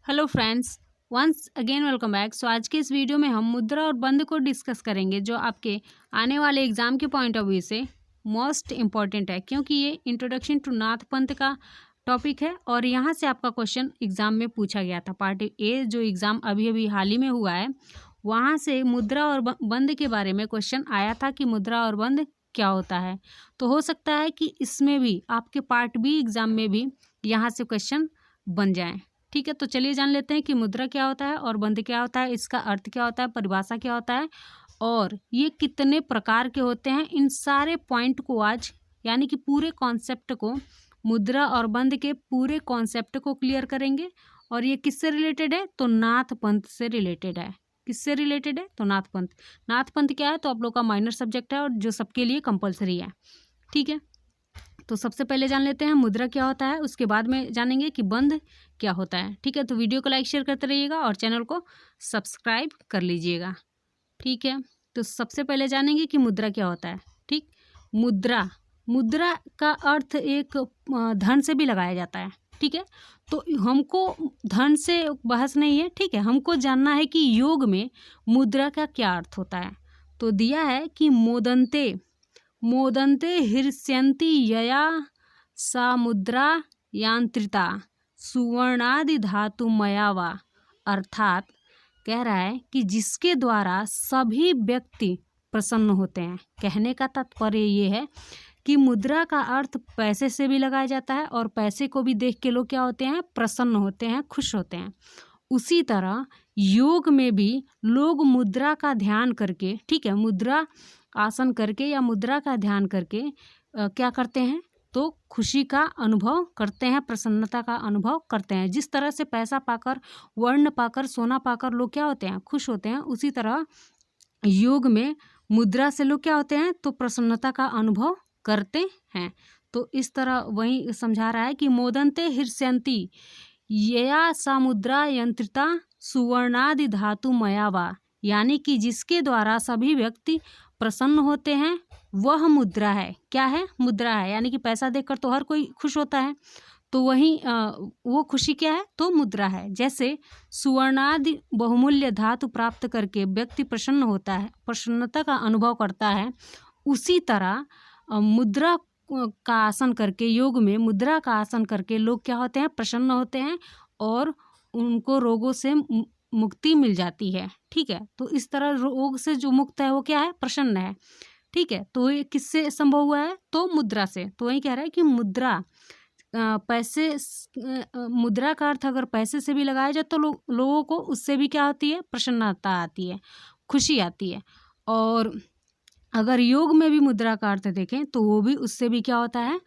Hello friends, once again welcome back. So आज के इस वीडियो में हम मुद्रा और बंद को डिस्कस करेंगे, जो आपके आने वाले एग्जाम के पॉइंट ऑफ व्यू से मोस्ट इम्पॉर्टेंट है, क्योंकि ये इंट्रोडक्शन टू नाथ पंथ का टॉपिक है और यहाँ से आपका क्वेश्चन एग्जाम में पूछा गया था। पार्ट ए जो एग्ज़ाम अभी अभी हाल ही में हुआ है, वहाँ से मुद्रा और बंद के बारे में क्वेश्चन आया था कि मुद्रा और बंद क्या होता है। तो हो सकता है कि इसमें भी आपके पार्ट बी एग्ज़ाम में भी यहाँ से क्वेश्चन बन जाएँ। ठीक है, तो चलिए जान लेते हैं कि मुद्रा क्या होता है और बंद क्या होता है, इसका अर्थ क्या होता है, परिभाषा क्या होता है और ये कितने प्रकार के होते हैं। इन सारे पॉइंट को आज यानी कि पूरे कॉन्सेप्ट को, मुद्रा और बंद के पूरे कॉन्सेप्ट को क्लियर करेंगे। और ये किससे रिलेटेड है, तो नाथ पंथ से रिलेटेड है। किससे रिलेटेड है, तो नाथ पंथ। नाथ पंथ क्या है, तो आप लोग का माइनर सब्जेक्ट है और जो सबके लिए कंपलसरी है। ठीक है, तो सबसे पहले जान लेते हैं मुद्रा क्या होता है, उसके बाद में जानेंगे कि बंद क्या होता है। ठीक है, तो वीडियो को लाइक शेयर करते रहिएगा और चैनल को सब्सक्राइब कर लीजिएगा। ठीक है, तो सबसे पहले जानेंगे कि मुद्रा क्या होता है। ठीक, मुद्रा, मुद्रा का अर्थ एक धन से भी लगाया जाता है। ठीक है, तो हमको धन से बहस नहीं है। ठीक है, हमको जानना है कि योग में मुद्रा का क्या अर्थ होता है। तो दिया है कि मोदन्ते मोदन्ते हृष्यन्ति यया सा मुद्रा यांत्रिता सुवर्णादि धातुमया वा। अर्थात कह रहा है कि जिसके द्वारा सभी व्यक्ति प्रसन्न होते हैं। कहने का तात्पर्य ये है कि मुद्रा का अर्थ पैसे से भी लगाया जाता है और पैसे को भी देख के लोग क्या होते हैं, प्रसन्न होते हैं, खुश होते हैं। उसी तरह योग में भी लोग मुद्रा का ध्यान करके, ठीक है, मुद्रा आसन करके या मुद्रा का ध्यान करके क्या करते हैं, तो खुशी का अनुभव करते हैं, प्रसन्नता का अनुभव करते हैं। जिस तरह से पैसा पाकर, वर्ण पाकर, सोना पाकर लोग क्या होते हैं, खुश होते हैं, उसी तरह योग में मुद्रा से लोग क्या होते हैं, तो प्रसन्नता का अनुभव करते हैं। तो इस तरह वही समझा रहा है कि मोदन्ते हृष्यन्ति यया सा मुद्रा यंत्रिता सुवर्णादि धातु मया वा। यानी कि जिसके द्वारा सभी व्यक्ति प्रसन्न होते हैं वह मुद्रा है। क्या है, मुद्रा है। यानी कि पैसा देखकर तो हर कोई खुश होता है, तो वही वो खुशी क्या है, तो मुद्रा है। जैसे सुवर्णादि बहुमूल्य धातु प्राप्त करके व्यक्ति प्रसन्न होता है, प्रसन्नता का अनुभव करता है, उसी तरह मुद्रा का आसन करके, योग में मुद्रा का आसन करके लोग क्या होते हैं, प्रसन्न होते हैं और उनको रोगों से मुक्ति मिल जाती है। ठीक है, तो इस तरह रोग से जो मुक्त है वो क्या है, प्रसन्न है। ठीक है, तो ये किससे संभव हुआ है, तो मुद्रा से। तो वही कह रहा है कि मुद्रा पैसे, मुद्रा का अर्थ अगर पैसे से भी लगाया जाए तो लोगों को उससे भी क्या होती है, प्रसन्नता आती है, खुशी आती है। और अगर योग में भी मुद्रा का अर्थ देखें तो वो भी, उससे भी क्या होता है,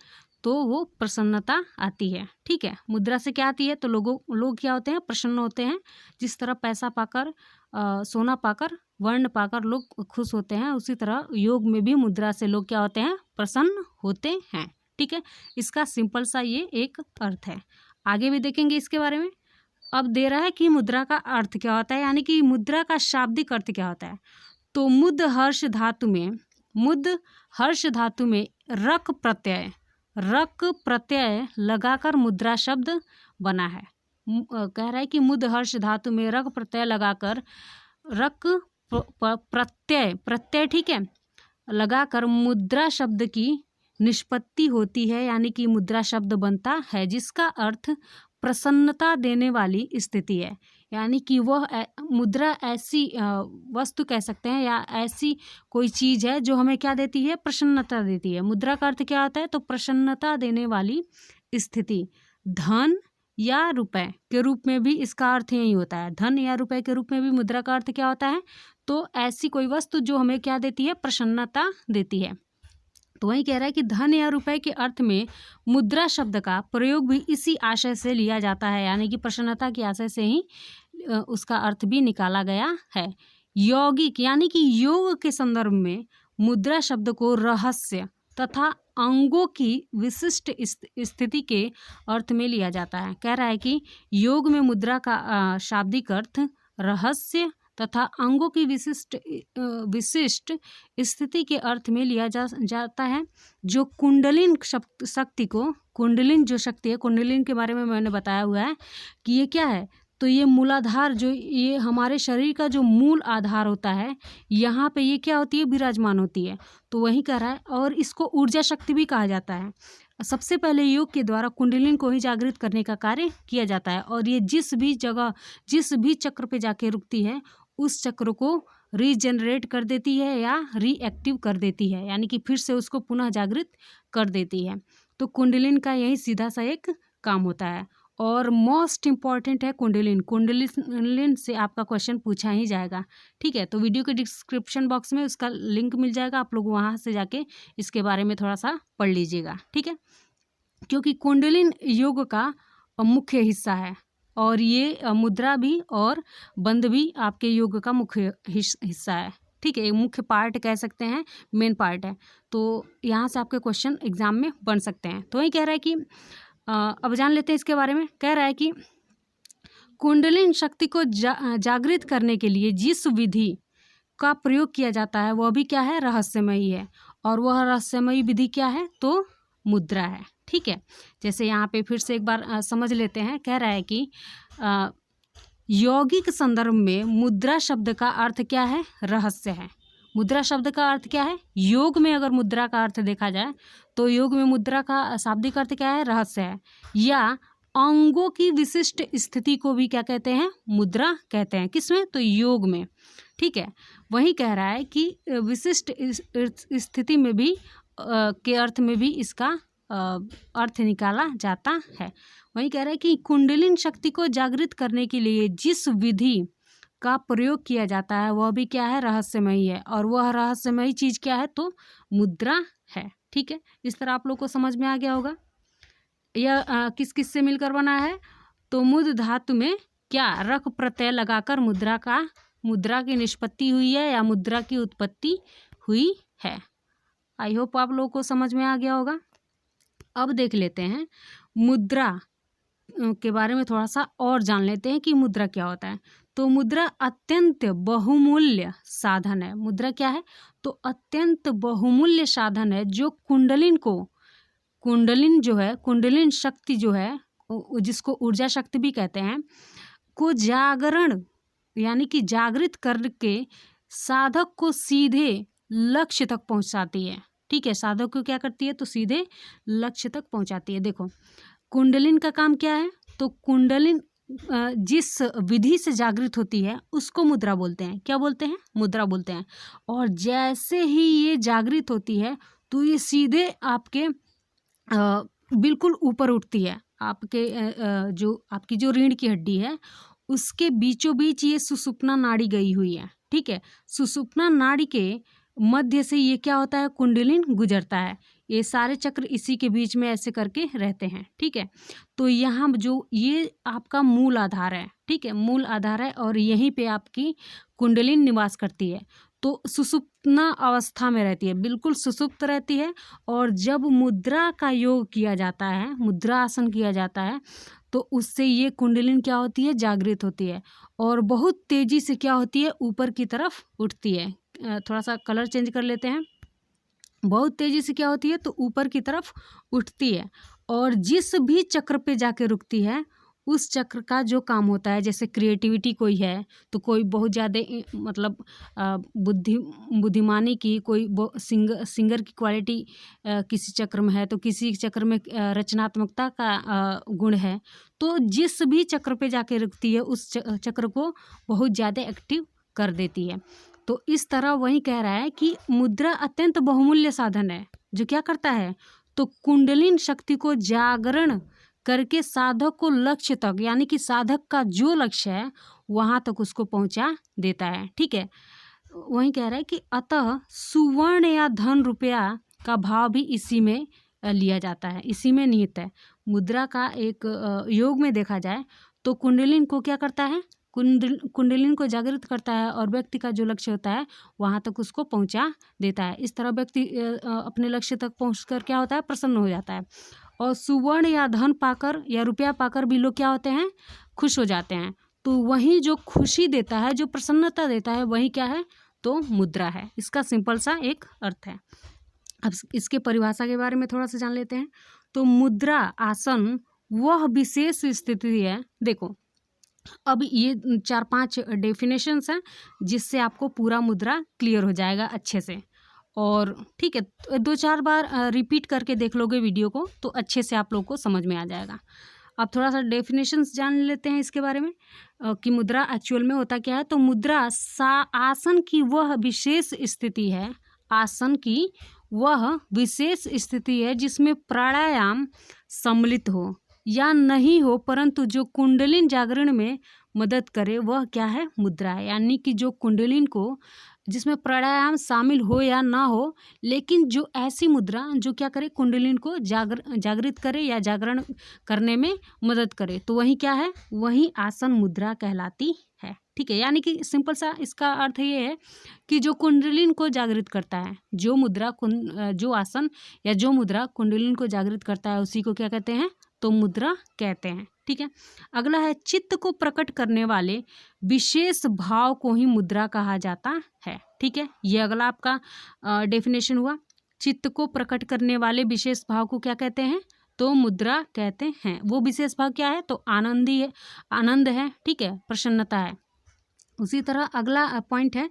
तो वो प्रसन्नता आती है। ठीक है, मुद्रा से क्या आती है, तो लोग क्या होते हैं, प्रसन्न होते हैं। जिस तरह पैसा पाकर, सोना पाकर, वर्ण पाकर लोग खुश होते हैं, उसी तरह योग में भी मुद्रा से लोग क्या होते हैं, प्रसन्न होते हैं। ठीक है, इसका सिंपल सा ये एक अर्थ है। आगे भी देखेंगे इसके बारे में। अब दे रहा है कि मुद्रा का अर्थ क्या होता है, यानी कि मुद्रा का शाब्दिक अर्थ क्या होता है। तो मुद हर्ष धातु में रक प्रत्यय लगाकर मुद्रा शब्द बना है। कह रहा है कि मुद हर्ष धातु में रक प्रत्यय लगाकर, रक प्रत्यय ठीक है, लगाकर मुद्रा शब्द की निष्पत्ति होती है। यानी कि मुद्रा शब्द बनता है जिसका अर्थ प्रसन्नता देने वाली स्थिति है। यानी कि वह मुद्रा ऐसी वस्तु कह सकते हैं या ऐसी कोई चीज़ है जो हमें क्या देती है, प्रसन्नता देती है। मुद्रा का अर्थ क्या होता है, तो प्रसन्नता देने वाली स्थिति। धन या रुपए के रूप में भी इसका अर्थ यही होता है। धन या रुपए के रूप में भी मुद्रा का अर्थ क्या होता है, तो ऐसी कोई वस्तु जो हमें क्या देती है, प्रसन्नता देती है। तो वही कह रहा है कि धन या रुपए के अर्थ में मुद्रा शब्द का प्रयोग भी इसी आशय से लिया जाता है। यानी कि प्रसन्नता के आशय से ही उसका अर्थ भी निकाला गया है। यौगिक यानी कि योग के संदर्भ में मुद्रा शब्द को रहस्य तथा अंगों की विशिष्ट स्थिति के अर्थ में लिया जाता है। कह रहा है कि योग में मुद्रा का शाब्दिक अर्थ रहस्य तथा अंगों की विशिष्ट स्थिति के अर्थ में लिया जाता है। जो कुंडलिन शक्ति को, कुंडलिन जो शक्ति है, कुंडलिन के बारे में मैंने बताया हुआ है कि ये क्या है, तो ये मूलाधार जो ये हमारे शरीर का जो मूल आधार होता है, यहाँ पे ये क्या होती है, विराजमान होती है। तो वही कह रहा है, और इसको ऊर्जा शक्ति भी कहा जाता है। सबसे पहले योग के द्वारा कुंडलिनी को ही जागृत करने का कार्य किया जाता है, और ये जिस भी जगह जिस भी चक्र पे जाके रुकती है उस चक्र को रीजनरेट कर देती है या रीएक्टिव कर देती है, यानी कि फिर से उसको पुनः जागृत कर देती है। तो कुंडलिनी का यही सीधा सा एक काम होता है, और मोस्ट इम्पॉर्टेंट है कुंडलिनी। कुंडलिनी से आपका क्वेश्चन पूछा ही जाएगा, ठीक है। तो वीडियो के डिस्क्रिप्शन बॉक्स में उसका लिंक मिल जाएगा, आप लोग वहाँ से जाके इसके बारे में थोड़ा सा पढ़ लीजिएगा, ठीक है। क्योंकि कुंडलिनी योग का मुख्य हिस्सा है, और ये मुद्रा भी और बंद भी आपके योग का मुख्य हिस्सा है, ठीक है। ये मुख्य पार्ट कह सकते हैं, मेन पार्ट है। तो यहाँ से आपके क्वेश्चन एग्जाम में बन सकते हैं। तो वही कह रहा है कि अब जान लेते हैं इसके बारे में। कह रहा है कि कुंडलिनी शक्ति को जागृत करने के लिए जिस विधि का प्रयोग किया जाता है वह भी क्या है, रहस्यमयी है। और वह रहस्यमयी विधि क्या है, तो मुद्रा है, ठीक है। जैसे यहाँ पे फिर से एक बार समझ लेते हैं। कह रहा है कि यौगिक संदर्भ में मुद्रा शब्द का अर्थ क्या है, रहस्य है। मुद्रा शब्द का अर्थ क्या है, योग में अगर मुद्रा का अर्थ देखा जाए तो योग में मुद्रा का शाब्दिक अर्थ क्या है, रहस्य है। या अंगों की विशिष्ट स्थिति को भी क्या कहते हैं, मुद्रा कहते हैं। किसमें, तो योग में, ठीक है। वही कह रहा है कि विशिष्ट स्थिति में भी के अर्थ में भी इसका अर्थ निकाला जाता है। वही कह रहा है कि कुंडलिनी शक्ति को जागृत करने के लिए जिस विधि का प्रयोग किया जाता है वह भी क्या है, रहस्यमयी है। और वह रहस्यमयी चीज़ क्या है, तो मुद्रा है, ठीक है। इस तरह आप लोग को समझ में आ गया होगा। यह किस किस से मिलकर बना है, तो मुद्र धातु में क्या रक प्रत्यय लगाकर मुद्रा की निष्पत्ति हुई है या मुद्रा की उत्पत्ति हुई है। आई होप आप लोगों को समझ में आ गया होगा। अब देख लेते हैं मुद्रा के बारे में, थोड़ा सा और जान लेते हैं कि मुद्रा क्या होता है। तो मुद्रा अत्यंत बहुमूल्य साधन है। मुद्रा क्या है, तो अत्यंत बहुमूल्य साधन है जो कुंडलिनी जो है, कुंडलिनी शक्ति जो है, जिसको ऊर्जा शक्ति भी कहते हैं, को जागरण यानी कि जागृत करके साधक को सीधे लक्ष्य तक पहुंचाती है, ठीक है। साधक को क्या करती है, तो सीधे लक्ष्य तक पहुंचाती है। देखो कुंडलिनी का काम क्या है, तो कुंडलिनी जिस विधि से जागृत होती है उसको मुद्रा बोलते हैं। क्या बोलते हैं, मुद्रा बोलते हैं। और जैसे ही ये जागृत होती है तो ये सीधे आपके बिल्कुल ऊपर उठती है। आपकी जो रीढ़ की हड्डी है उसके बीचों बीच ये सुषुप्ना नाड़ी गई हुई है, ठीक है। सुषुप्ना नाड़ी के मध्य से ये क्या होता है, कुंडलिनी गुजरता है। ये सारे चक्र इसी के बीच में ऐसे करके रहते हैं, ठीक है। तो यहाँ जो ये आपका मूल आधार है, ठीक है, मूल आधार है, और यहीं पे आपकी कुंडलिनी निवास करती है। तो सुषुप्ना अवस्था में रहती है, बिल्कुल सुषुप्त रहती है। और जब मुद्रा का योग किया जाता है, मुद्रा आसन किया जाता है, तो उससे ये कुंडलिनी क्या होती है, जागृत होती है, और बहुत तेजी से क्या होती है, ऊपर की तरफ उठती है। थोड़ा सा कलर चेंज कर लेते हैं। बहुत तेजी से क्या होती है, तो ऊपर की तरफ उठती है। और जिस भी चक्र पे जाके रुकती है उस चक्र का जो काम होता है, जैसे क्रिएटिविटी कोई है तो कोई बहुत ज़्यादा मतलब बुद्धिमानी की, कोई सिंगर की क्वालिटी किसी चक्र में है, तो किसी चक्र में रचनात्मकता का गुण है। तो जिस भी चक्र पे जाके रुकती है उस चक्र को बहुत ज़्यादा एक्टिव कर देती है। तो इस तरह वही कह रहा है कि मुद्रा अत्यंत बहुमूल्य साधन है जो क्या करता है, तो कुंडलिनी शक्ति को जागरण करके साधक को लक्ष्य तक, यानी कि साधक का जो लक्ष्य है वहाँ तक उसको पहुँचा देता है, ठीक है। वही कह रहा है कि अतः सुवर्ण या धन रुपया का भाव भी इसी में लिया जाता है, इसी में निहित है। मुद्रा का एक योग में देखा जाए तो कुंडलिनी को क्या करता है, कुंडलिनी को जागृत करता है, और व्यक्ति का जो लक्ष्य होता है वहाँ तक उसको पहुँचा देता है। इस तरह व्यक्ति अपने लक्ष्य तक पहुँचकर क्या होता है, प्रसन्न हो जाता है। और सुवर्ण या धन पाकर या रुपया पाकर भी लोग क्या होते हैं, खुश हो जाते हैं। तो वही जो खुशी देता है, जो प्रसन्नता देता है, वही क्या है, तो मुद्रा है। इसका सिंपल सा एक अर्थ है। अब इसके परिभाषा के बारे में थोड़ा सा जान लेते हैं। तो मुद्रा आसन वह विशेष स्थिति है, देखो अब ये 4-5 डेफिनेशंस हैं जिससे आपको पूरा मुद्रा क्लियर हो जाएगा अच्छे से। और ठीक है, 2-4 बार रिपीट करके देख लोगे वीडियो को तो अच्छे से आप लोग को समझ में आ जाएगा। अब थोड़ा सा डेफिनेशंस जान लेते हैं इसके बारे में कि मुद्रा एक्चुअल में होता क्या है। तो मुद्रा आसन की वह विशेष स्थिति है, आसन की वह विशेष स्थिति है जिसमें प्राणायाम सम्मिलित हो या नहीं हो, परंतु जो कुंडलिन जागरण में मदद करे वह क्या है, मुद्रा है। यानी कि जो कुंडलिन को, जिसमें प्राणायाम शामिल हो या ना हो, लेकिन जो ऐसी मुद्रा जो क्या करे, कुंडलिन को जागृत करे या जागरण करने में मदद करे, तो वही क्या है, वही आसन मुद्रा कहलाती है। ठीक है, यानी कि सिंपल सा इसका अर्थ ये है कि जो कुंडलिन को जागृत करता है, जो मुद्रा जो आसन या जो मुद्रा कुंडलिन को जागृत करता है उसी को क्या कहते हैं, तो मुद्रा कहते हैं। ठीक है, अगला है चित्त को प्रकट करने वाले विशेष भाव को ही मुद्रा कहा जाता है। ठीक है, ये अगला आपका डेफिनेशन हुआ। चित्त को प्रकट करने वाले विशेष भाव को क्या कहते हैं, तो मुद्रा कहते हैं। वो विशेष भाव क्या है, तो आनंदी है, आनंद है, ठीक है, प्रसन्नता है। उसी तरह अगला पॉइंट है,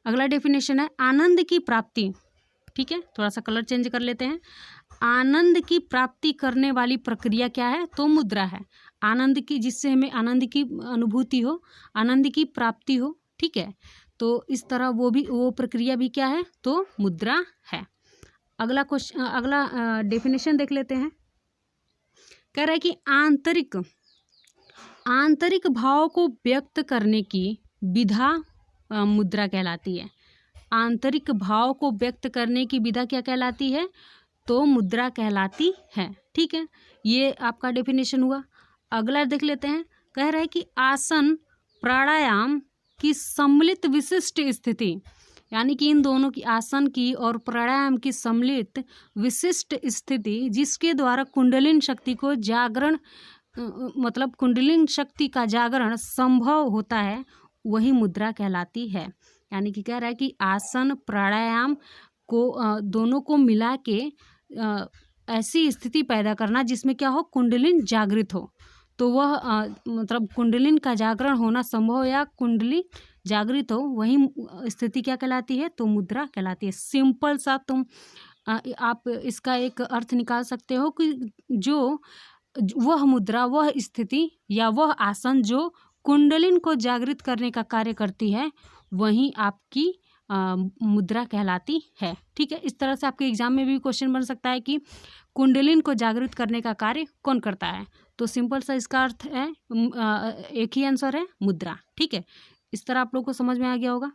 अगला डेफिनेशन है आनंद की प्राप्ति। ठीक है, थोड़ा सा कलर चेंज कर लेते हैं। आनंद की प्राप्ति करने वाली प्रक्रिया क्या है, तो मुद्रा है। आनंद की, जिससे हमें आनंद की अनुभूति हो, आनंद की प्राप्ति हो। ठीक है, तो इस तरह वो प्रक्रिया भी क्या है, तो मुद्रा है। अगला क्वेश्चन, अगला डेफिनेशन देख लेते हैं। कह रहा है कि आंतरिक भाव को व्यक्त करने की विधा मुद्रा कहलाती है। आंतरिक भाव को व्यक्त करने की विधा क्या कहलाती है, तो मुद्रा कहलाती है। ठीक है, ये आपका डेफिनेशन हुआ। अगला देख लेते हैं। कह रहा है कि आसन प्राणायाम की सम्मिलित विशिष्ट स्थिति, यानी कि इन दोनों की, आसन की और प्राणायाम की सम्मिलित विशिष्ट स्थिति जिसके द्वारा कुंडलिन शक्ति को जागरण, मतलब कुंडलिन शक्ति का जागरण संभव होता है, वही मुद्रा कहलाती है। यानी कि कह रहा है कि आसन प्राणायाम को दोनों को मिला के ऐसी स्थिति पैदा करना जिसमें क्या हो, कुंडलिन जागृत हो, तो वह मतलब कुंडलिन का जागरण होना संभव या कुंडली जागृत हो, वही स्थिति क्या कहलाती है, तो मुद्रा कहलाती है। सिंपल सा तुम आप इसका एक अर्थ निकाल सकते हो कि जो वह मुद्रा, वह स्थिति या वह आसन जो कुंडलिन को जागृत करने का कार्य करती है, वही आपकी मुद्रा कहलाती है। ठीक है, इस तरह से आपके एग्जाम में भी क्वेश्चन बन सकता है कि कुंडलिन को जागृत करने का कार्य कौन करता है, तो सिंपल सा इसका अर्थ है, एक ही आंसर है, मुद्रा। ठीक है, इस तरह आप लोग को समझ में आ गया होगा।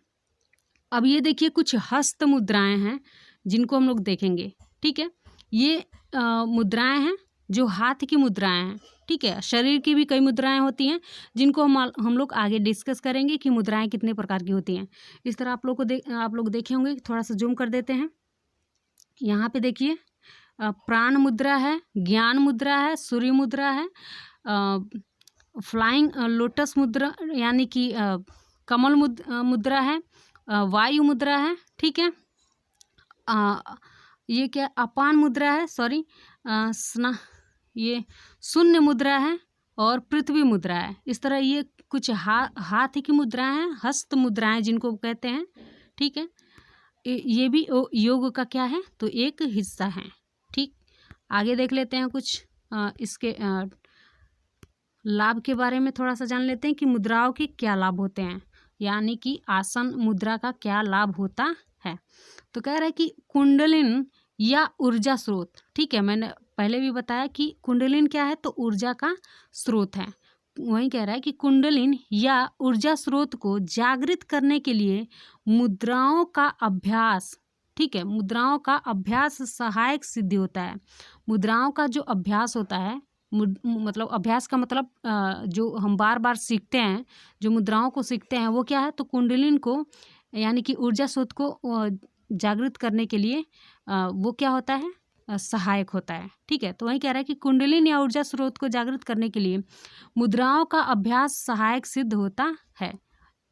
अब ये देखिए कुछ हस्त मुद्राएं हैं जिनको हम लोग देखेंगे। ठीक है, ये मुद्राएं हैं जो हाथ की मुद्राएं हैं। ठीक है, शरीर की भी कई मुद्राएं होती हैं जिनको हम लोग आगे डिस्कस करेंगे कि मुद्राएं कितने प्रकार की होती हैं। इस तरह आप लोग देखे होंगे। थोड़ा सा जूम कर देते हैं। यहाँ पे देखिए प्राण मुद्रा है, ज्ञान मुद्रा है, सूर्य मुद्रा है, फ्लाइंग लोटस मुद्रा यानी कि कमल मुद्रा है, वायु मुद्रा है। ठीक है, ये क्या, अपान मुद्रा है, सॉरी, ये शून्य मुद्रा है और पृथ्वी मुद्रा है। इस तरह ये कुछ हाथ की मुद्राएं हैं, हस्त मुद्राएं जिनको कहते हैं। ठीक है, ये भी योग का क्या है, तो एक हिस्सा है। ठीक, आगे देख लेते हैं कुछ इसके लाभ के बारे में थोड़ा सा जान लेते हैं कि मुद्राओं के क्या लाभ होते हैं, यानी कि आसन मुद्रा का क्या लाभ होता है। तो कह रहा है कि कुंडलिन या ऊर्जा स्रोत। ठीक है, मैंने पहले भी बताया कि कुंडलिन क्या है, तो ऊर्जा का स्रोत है। वही कह रहा है कि कुंडलिन या ऊर्जा स्रोत को जागृत करने के लिए मुद्राओं का अभ्यास, ठीक है, मुद्राओं का अभ्यास सहायक सिद्ध होता है। मुद्राओं का जो अभ्यास होता है, मतलब अभ्यास का मतलब जो हम बार बार सीखते हैं, जो मुद्राओं को सीखते हैं, वो क्या है, तो कुंडलिन को यानी कि ऊर्जा स्रोत को जागृत करने के लिए वो क्या होता है, सहायक होता है। ठीक है, तो वही कह रहा है कि कुंडलिन या ऊर्जा स्रोत को जागृत करने के लिए मुद्राओं का अभ्यास सहायक सिद्ध होता है।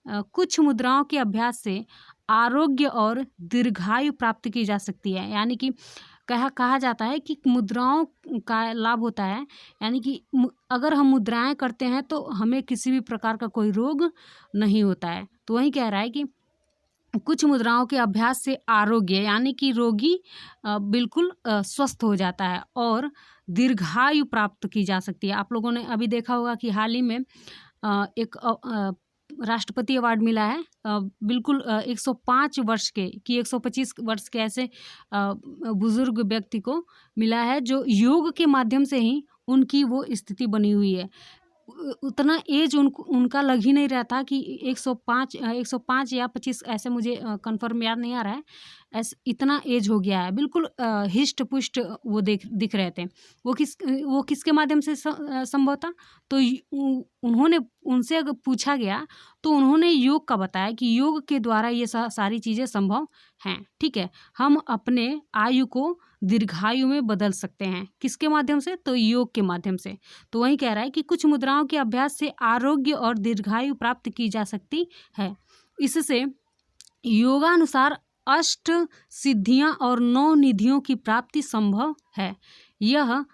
कुछ मुद्राओं के अभ्यास से आरोग्य और दीर्घायु प्राप्त की जा सकती है। यानी कि कहा जाता है कि मुद्राओं का लाभ होता है, यानी कि अगर हम मुद्राएं करते हैं तो हमें किसी भी प्रकार का कोई रोग नहीं होता है। तो वही कह रहा है कि कुछ मुद्राओं के अभ्यास से आरोग्य यानी कि रोगी बिल्कुल स्वस्थ हो जाता है और दीर्घायु प्राप्त की जा सकती है। आप लोगों ने अभी देखा होगा कि हाल ही में एक राष्ट्रपति अवार्ड मिला है बिल्कुल 105 वर्ष के कि 125 वर्ष के ऐसे बुजुर्ग व्यक्ति को मिला है जो योग के माध्यम से ही उनकी वो स्थिति बनी हुई है। उतना एज उनका लग ही नहीं रहा था कि 105 या 25, ऐसे मुझे कंफर्म याद नहीं आ रहा है, ऐसे इतना एज हो गया है, बिल्कुल हिष्ट पुष्ट वो दिख रहे थे। वो किसके माध्यम से संभव था? तो उन्होंने उनसे अगर पूछा गया तो उन्होंने योग का बताया कि योग के द्वारा ये सारी चीज़ें संभव हैं। ठीक है, हम अपने आयु को दीर्घायु में बदल सकते हैं। किसके माध्यम से? तो योग के माध्यम से। तो वही कह रहा है कि कुछ मुद्राओं के अभ्यास से आरोग्य और दीर्घायु प्राप्त की जा सकती है। इससे योगानुसार अष्ट सिद्धियां और 9 निधियों की प्राप्ति संभव है। यह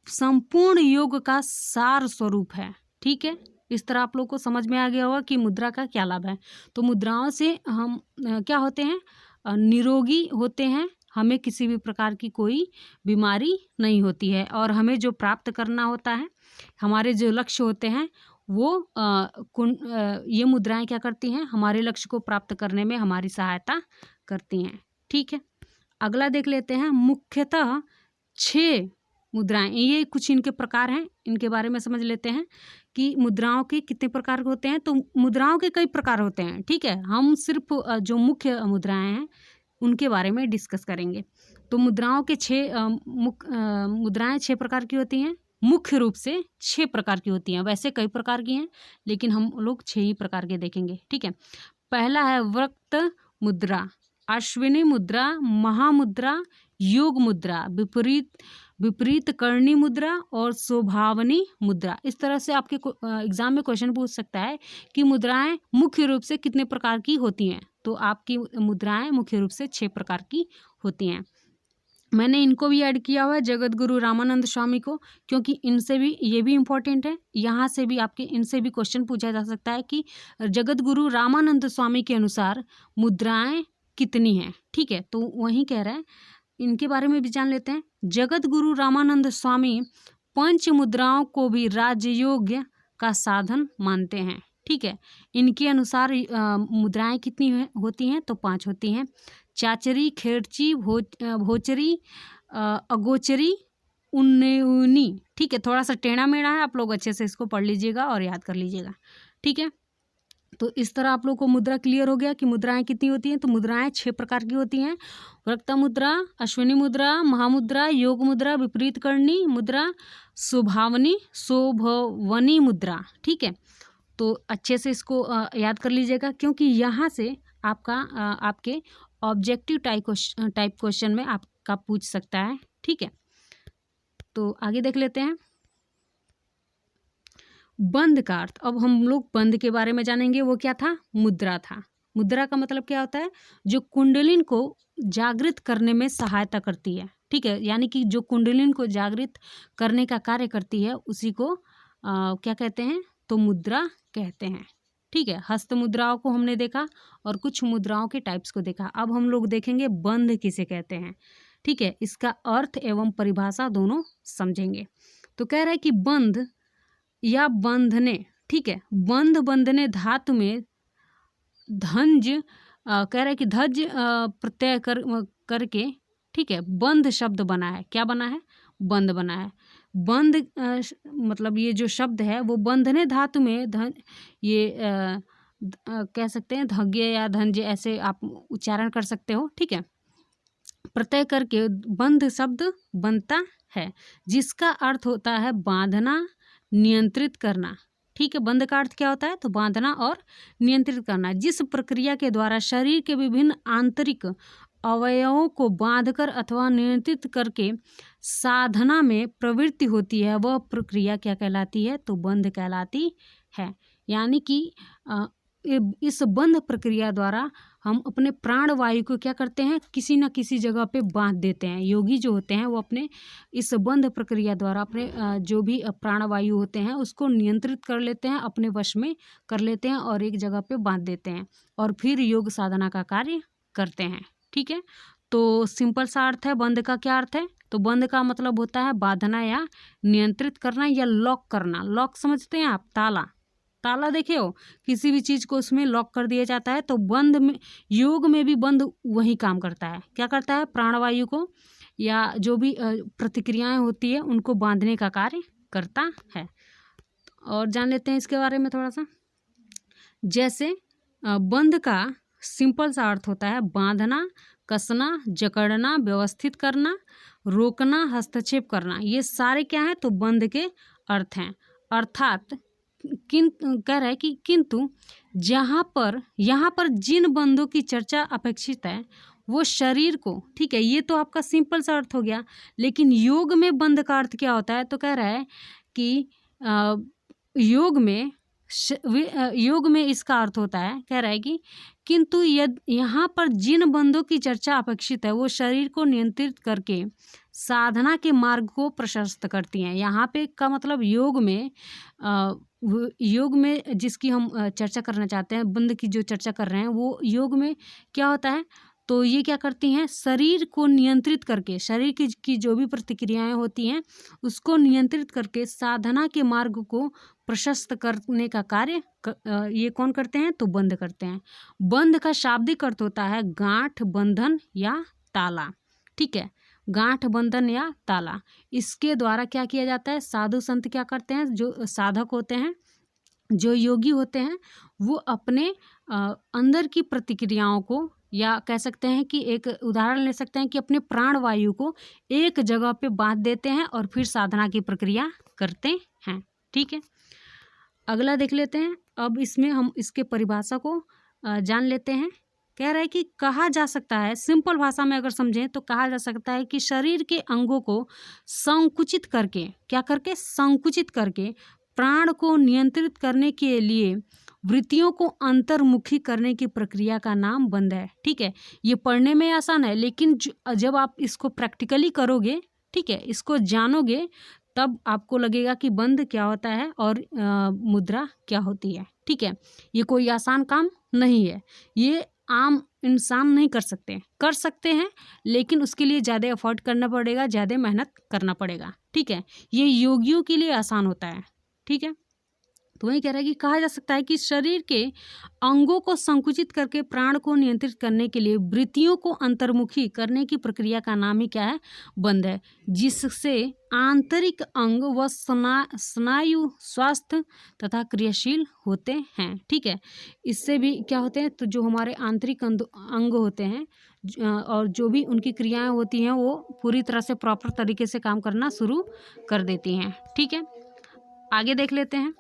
संपूर्ण योग का सार स्वरूप है। ठीक है, इस तरह आप लोग को समझ में आ गया होगा कि मुद्रा का क्या लाभ है। तो मुद्राओं से हम क्या होते हैं? निरोगी होते हैं, हमें किसी भी प्रकार की कोई बीमारी नहीं होती है और हमें जो प्राप्त करना होता है, हमारे जो लक्ष्य होते हैं वो ये मुद्राएं क्या करती हैं? हमारे लक्ष्य को प्राप्त करने में हमारी सहायता करती हैं। ठीक है, अगला देख लेते हैं। मुख्यतः 6 मुद्राएं, ये कुछ इनके प्रकार हैं, इनके बारे में समझ लेते हैं कि मुद्राओं के कितने प्रकार होते हैं। तो मुद्राओं के कई प्रकार होते हैं। ठीक है, हम सिर्फ जो मुख्य मुद्राएं हैं उनके बारे में डिस्कस करेंगे। तो मुद्राओं के 6 मुद्राएं 6 प्रकार की होती हैं। मुख्य रूप से 6 प्रकार की होती हैं, वैसे कई प्रकार की हैं लेकिन हम लोग 6 ही प्रकार के देखेंगे। ठीक है, पहला है वृत्त मुद्रा, अश्विनी मुद्रा, महामुद्रा, योग मुद्रा, विपरीत करणी मुद्रा और शोभावनी मुद्रा। इस तरह से आपके एग्जाम में क्वेश्चन पूछ सकता है कि मुद्राएं मुख्य रूप से कितने प्रकार की होती हैं। तो आपकी मुद्राएं मुख्य रूप से 6 प्रकार की होती हैं। मैंने इनको भी ऐड किया हुआ है, जगत गुरु रामानंद स्वामी को, क्योंकि इनसे भी ये भी इम्पोर्टेंट है। यहाँ से भी इनसे भी क्वेश्चन पूछा जा सकता है कि जगत गुरु रामानंद स्वामी के अनुसार मुद्राएं कितनी हैं। ठीक है, तो वही कह रहा है, इनके बारे में भी जान लेते हैं। जगत गुरु रामानंद स्वामी पंच मुद्राओं को भी राजयोग का साधन मानते हैं। ठीक है, इनके अनुसार मुद्राएं कितनी होती हैं? तो 5 होती हैं। चाचरी, खेरची, भोचरी, अगोचरी, उन्नेउनी। ठीक है, थोड़ा सा टेढ़ा मेढ़ा है, आप लोग अच्छे से इसको पढ़ लीजिएगा और याद कर लीजिएगा। ठीक है, तो इस तरह आप लोग को मुद्रा क्लियर हो गया कि मुद्राएं कितनी होती हैं। तो मुद्राएं 6 प्रकार की होती हैं। वृत्त मुद्रा, अश्विनी मुद्रा, महामुद्रा, योग मुद्रा, विपरीत करणी मुद्रा, शोभवनी मुद्रा। ठीक है, तो अच्छे से इसको याद कर लीजिएगा, क्योंकि यहाँ से आपके ऑब्जेक्टिव टाइप क्वेश्चन में आपका पूछ सकता है। ठीक है, तो आगे देख लेते हैं। बंध का अर्थ, अब हम लोग बंध के बारे में जानेंगे। वो क्या था? मुद्रा था। मुद्रा का मतलब क्या होता है? जो कुंडलिन को जागृत करने में सहायता करती है। ठीक है, यानी कि जो कुंडलिन को जागृत करने का कार्य करती है उसी को क्या कहते हैं? तो मुद्रा कहते हैं। ठीक है, हस्त मुद्राओं को हमने देखा और कुछ मुद्राओं के टाइप्स को देखा। अब हम लोग देखेंगे बंध किसे कहते हैं। ठीक है, इसका अर्थ एवं परिभाषा दोनों समझेंगे। तो कह रहा है कि बंध या बंधने। ठीक है, बंधने धातु में धंज कह रहा है कि धज प्रत्यय करके, ठीक है, बंध शब्द बना है। क्या बना है? बंध बना है। बंध मतलब ये जो शब्द है वो बंधने धातु में ये कह सकते हैं धग्य या धंज, ऐसे आप उच्चारण कर सकते हो। ठीक है, प्रत्यय करके बंध शब्द बनता है, जिसका अर्थ होता है बांधना, नियंत्रित करना। ठीक है, बंध का अर्थ क्या होता है? तो बांधना और नियंत्रित करना। जिस प्रक्रिया के द्वारा शरीर के विभिन्न आंतरिक अवयवों को बांधकर अथवा नियंत्रित करके साधना में प्रवृत्ति होती है, वह प्रक्रिया क्या कहलाती है? तो बंध कहलाती है। यानी कि इस बंध प्रक्रिया द्वारा हम अपने प्राण वायु को क्या करते हैं, किसी न किसी जगह पे बांध देते हैं। योगी जो होते हैं वो अपने इस बंध प्रक्रिया द्वारा अपने जो भी प्राण वायु होते हैं उसको नियंत्रित कर लेते हैं, अपने वश में कर लेते हैं और एक जगह पे बांध देते हैं और फिर योग साधना का कार्य करते हैं। ठीक है, तो सिंपल सा अर्थ है बंध का। क्या अर्थ है, तो बंध का मतलब होता है बांधना या नियंत्रित करना या लॉक करना। लॉक समझते हैं आप, ताला, ताला देखे हो, किसी भी चीज़ को उसमें लॉक कर दिया जाता है। तो बंध में, योग में भी बंध वही काम करता है। क्या करता है, प्राणवायु को या जो भी प्रतिक्रियाएं होती है उनको बांधने का कार्य करता है। और जान लेते हैं इसके बारे में थोड़ा सा। जैसे बंध का सिंपल सा अर्थ होता है बांधना, कसना, जकड़ना, व्यवस्थित करना, रोकना, हस्तक्षेप करना। ये सारे क्या हैं, तो बंध के अर्थ हैं। अर्थात कह रहा है कि किंतु यहाँ पर जिन बंधों की चर्चा अपेक्षित है वो शरीर को, ठीक है, ये तो आपका सिंपल सा अर्थ हो गया। लेकिन योग में बंध का अर्थ क्या होता है, तो कह रहा है कि योग में इसका अर्थ होता है, कह रहा है कि किंतु यहाँ पर जिन बंधों की चर्चा अपेक्षित है वो शरीर को नियंत्रित करके साधना के मार्ग को प्रशस्त करती हैं। यहाँ पे का मतलब योग में जिसकी हम चर्चा करना चाहते हैं, बंध की जो चर्चा कर रहे हैं, वो योग में क्या होता है, तो ये क्या करती हैं, शरीर को नियंत्रित करके, शरीर की जो भी प्रतिक्रियाएं होती हैं उसको नियंत्रित करके साधना के मार्ग को प्रशस्त करने का कार्य ये कौन करते हैं, तो बंध करते हैं। बंध का शाब्दिक अर्थ होता है गांठ, बंधन या ताला। ठीक है, गांठ, बंधन या ताला। इसके द्वारा क्या किया जाता है, साधु संत क्या करते हैं, जो साधक होते हैं, जो योगी होते हैं, वो अपने अंदर की प्रतिक्रियाओं को, या कह सकते हैं कि एक उदाहरण ले सकते हैं कि अपने प्राण वायु को एक जगह पे बांध देते हैं और फिर साधना की प्रक्रिया करते हैं। ठीक है, अगला देख लेते हैं। अब इसमें हम इसके परिभाषा को जान लेते हैं। कह रहा है कि कहा जा सकता है, सिंपल भाषा में अगर समझें तो कहा जा सकता है कि शरीर के अंगों को संकुचित करके, क्या करके, संकुचित करके प्राण को नियंत्रित करने के लिए वृत्तियों को अंतर्मुखी करने की प्रक्रिया का नाम बंध है। ठीक है, ये पढ़ने में आसान है, लेकिन जब आप इसको प्रैक्टिकली करोगे, ठीक है, इसको जानोगे, तब आपको लगेगा कि बंध क्या होता है और मुद्रा क्या होती है। ठीक है, ये कोई आसान काम नहीं है, ये आम इंसान नहीं कर सकते हैं, लेकिन उसके लिए ज़्यादा एफर्ट करना पड़ेगा, ज़्यादा मेहनत करना पड़ेगा। ठीक है, ये योगियों के लिए आसान होता है। ठीक है, तो वही कह रहा है कि कहा जा सकता है कि शरीर के अंगों को संकुचित करके प्राण को नियंत्रित करने के लिए वृत्तियों को अंतर्मुखी करने की प्रक्रिया का नाम ही क्या है, बंध है, जिससे आंतरिक अंग व स्नायु स्वस्थ तथा क्रियाशील होते हैं। ठीक है, इससे भी क्या होते हैं, तो जो हमारे आंतरिक अंग होते हैं और जो भी उनकी क्रियाएं होती हैं वो पूरी तरह से प्रॉपर तरीके से काम करना शुरू कर देती हैं। ठीक है, आगे देख लेते हैं।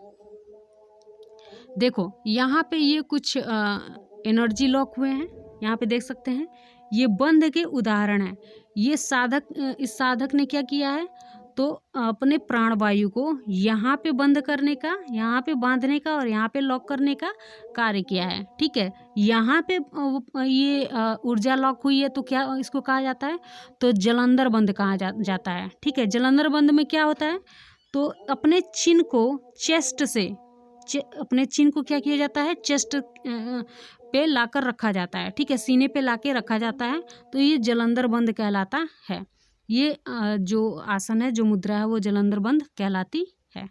देखो यहाँ पे ये कुछ एनर्जी लॉक हुए हैं, यहाँ पे देख सकते हैं, ये बंध के उदाहरण हैं। ये इस साधक ने क्या किया है, तो अपने प्राणवायु को यहाँ पे बंद करने का, यहाँ पे बांधने का और यहाँ पे लॉक करने का कार्य किया है। ठीक है, यहाँ पे ये ऊर्जा लॉक हुई है, तो क्या इसको कहा जाता है, तो जलंधर बंध कहा जाता है। ठीक है, जलंधर बंध में क्या होता है, तो अपने चिन्ह को चेस्ट से, अपने चिन्ह को क्या किया जाता है, चेस्ट पे लाकर रखा जाता है। ठीक है, सीने पे लाके रखा जाता है, तो ये जलंधर बंध कहलाता है। ये जो आसन है, जो मुद्रा है, वो जलंधर बंध कहलाती है।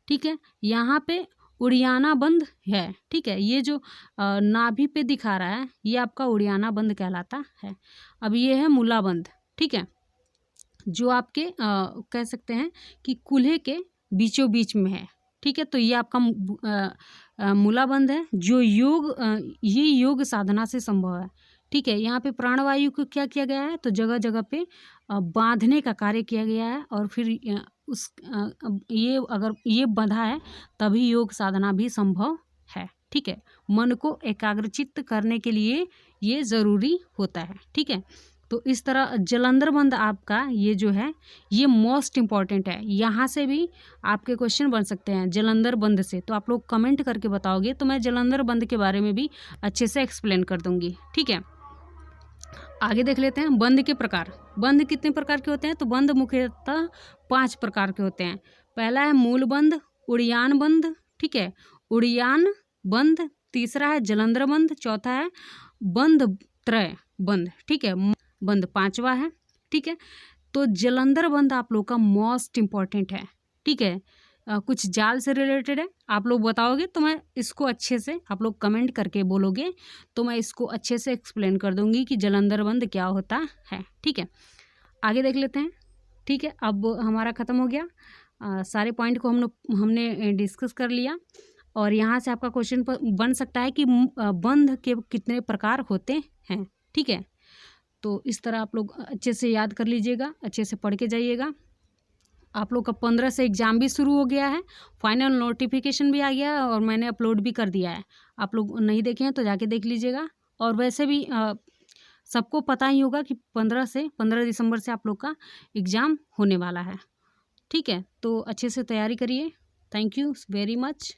ठीक है, यहाँ पे उड़ियाना बंध है। ठीक है, ये जो नाभि पे दिखा रहा है, ये आपका उड़ियाना बंध कहलाता है। अब ये है मूला बंध। ठीक है, जो आपके कह सकते हैं कि कूल्हे के बीचों बीच में है। ठीक है, तो ये आपका मूला बंध है, जो ये योग साधना से संभव है। ठीक है, यहाँ पे प्राणवायु को क्या किया गया है, तो जगह जगह पे बांधने का कार्य किया गया है, और फिर ये अगर ये बंधा है तभी योग साधना भी संभव है। ठीक है, मन को एकाग्रचित्त करने के लिए ये ज़रूरी होता है। ठीक है, तो इस तरह जालंधर बंद आपका ये जो है ये मोस्ट इम्पॉर्टेंट है। यहाँ से भी आपके क्वेश्चन बन सकते हैं जालंधर बंद से, तो आप लोग कमेंट करके बताओगे तो मैं जालंधर बंद के बारे में भी अच्छे से एक्सप्लेन कर दूंगी। ठीक है, आगे देख लेते हैं बंद के प्रकार। बंद कितने प्रकार के होते हैं? तो बंद मुख्यतः 5 प्रकार के होते हैं। पहला है मूल बंद, उड़ियान बंद, ठीक है, उड़ियान बंद। तीसरा है जालंधर बंद। चौथा है बंद त्रय बंद, ठीक है, बंद 5वां है। ठीक है, तो जालंधर बंद आप लोग का मोस्ट इम्पॉर्टेंट है। ठीक है, कुछ जाल से रिलेटेड है, आप लोग बताओगे तो मैं इसको अच्छे से, आप लोग कमेंट करके बोलोगे तो मैं इसको अच्छे से एक्सप्लेन कर दूंगी कि जालंधर बंद क्या होता है। ठीक है, आगे देख लेते हैं। ठीक है, अब हमारा ख़त्म हो गया, सारे पॉइंट को हमने डिस्कस कर लिया। और यहाँ से आपका क्वेश्चन बन सकता है कि बंद के कितने प्रकार होते हैं। ठीक है, तो इस तरह आप लोग अच्छे से याद कर लीजिएगा, अच्छे से पढ़ के जाइएगा। आप लोग का 15 से एग्ज़ाम भी शुरू हो गया है, फाइनल नोटिफिकेशन भी आ गया है और मैंने अपलोड भी कर दिया है। आप लोग नहीं देखे हैं तो जाके देख लीजिएगा। और वैसे भी सबको पता ही होगा कि 15 दिसंबर से आप लोग का एग्ज़ाम होने वाला है। ठीक है, तो अच्छे से तैयारी करिए। Thank you very much.